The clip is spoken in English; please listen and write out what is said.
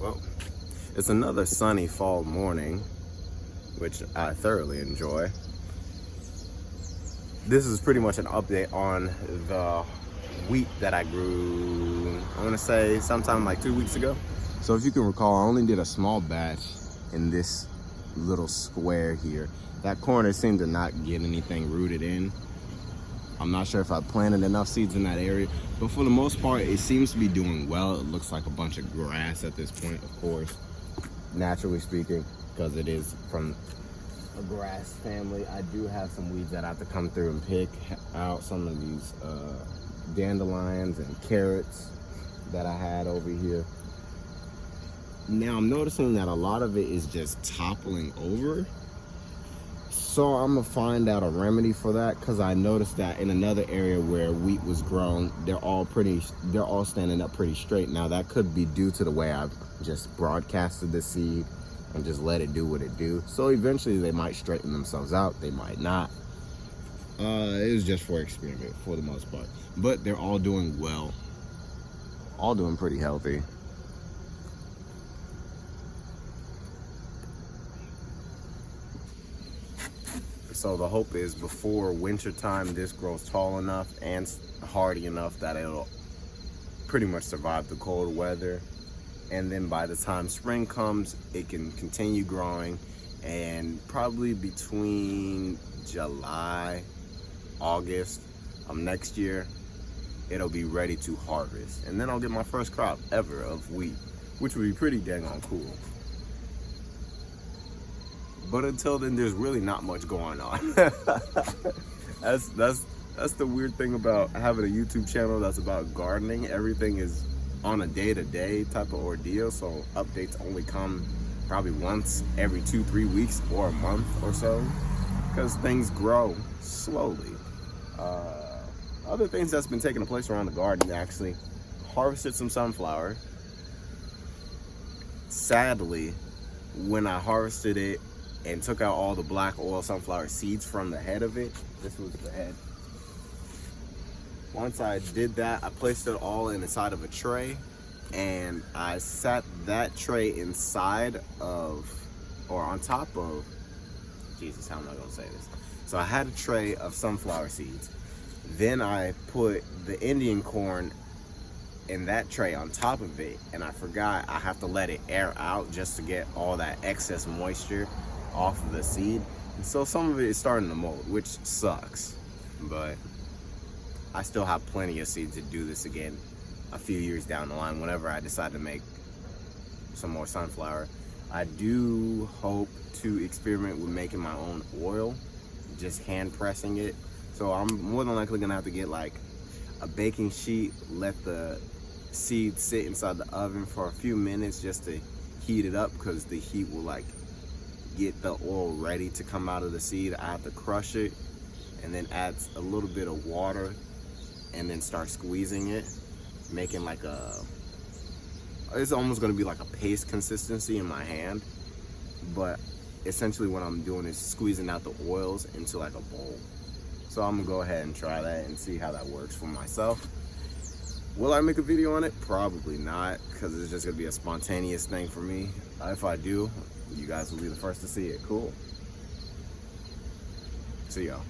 Well, it's another sunny fall morning, which I thoroughly enjoy. This is pretty much an update on the wheat that I grew, I want to say sometime like 2 weeks ago. So if you can recall, I only did a small batch in this little square here. That corner seemed to not get anything rooted in. I'm not sure if I planted enough seeds in that area, but for the most part, it seems to be doing well. It looks like a bunch of grass at this point, of course, naturally speaking, because it is from a grass family. I do have some weeds that I have to come through and pick out. Some of these dandelions and carrots that I had over here. Now I'm noticing that a lot of it is just toppling over. So I'm gonna find out a remedy for that, because I noticed that in another area where wheat was grown, they're all standing up pretty straight. Now that could be due to the way I've just broadcasted the seed and just let it do what it do. So eventually they might straighten themselves out, they might not. It was just for experiment for the most part. But they're all doing well. All doing pretty healthy. So the hope is before winter time, this grows tall enough and hardy enough that it'll pretty much survive the cold weather. And then by the time spring comes, it can continue growing, and probably between July, August of next year, it'll be ready to harvest. And then I'll get my first crop ever of wheat, which would be pretty dang on cool. But until then, there's really not much going on. That's the weird thing about having a YouTube channel that's about gardening. Everything is on a day-to-day type of ordeal, so updates only come probably once every 2-3 weeks or a month or so, because things grow slowly. Other things that's been taking place around the garden, actually harvested some sunflower. Sadly, when I harvested it and took out all the black oil sunflower seeds from the head of it, this was the head. Once I did that, I placed it all inside of a tray, and I sat that tray inside of, or on top of, Jesus, how am I gonna say this? So I had a tray of sunflower seeds. Then I put the Indian corn in that tray on top of it, and I forgot I have to let it air out just to get all that excess moisture off of the seed. And so some of it is starting to mold, which sucks, but I still have plenty of seeds to do this again a few years down the line whenever I decide to make some more sunflower. I do hope to experiment with making my own oil, just hand pressing it. So I'm more than likely gonna have to get like a baking sheet, let the seed sit inside the oven for a few minutes just to heat it up, because the heat will like get the oil ready to come out of the seed. I have to crush it and then add a little bit of water and then start squeezing it, making like it's almost gonna be like a paste consistency in my hand. But essentially what I'm doing is squeezing out the oils into like a bowl. So I'm gonna go ahead and try that and see how that works for myself. Will I make a video on it? Probably not, because it's just gonna be a spontaneous thing for me. If I do, you guys will be the first to see it. Cool. See y'all.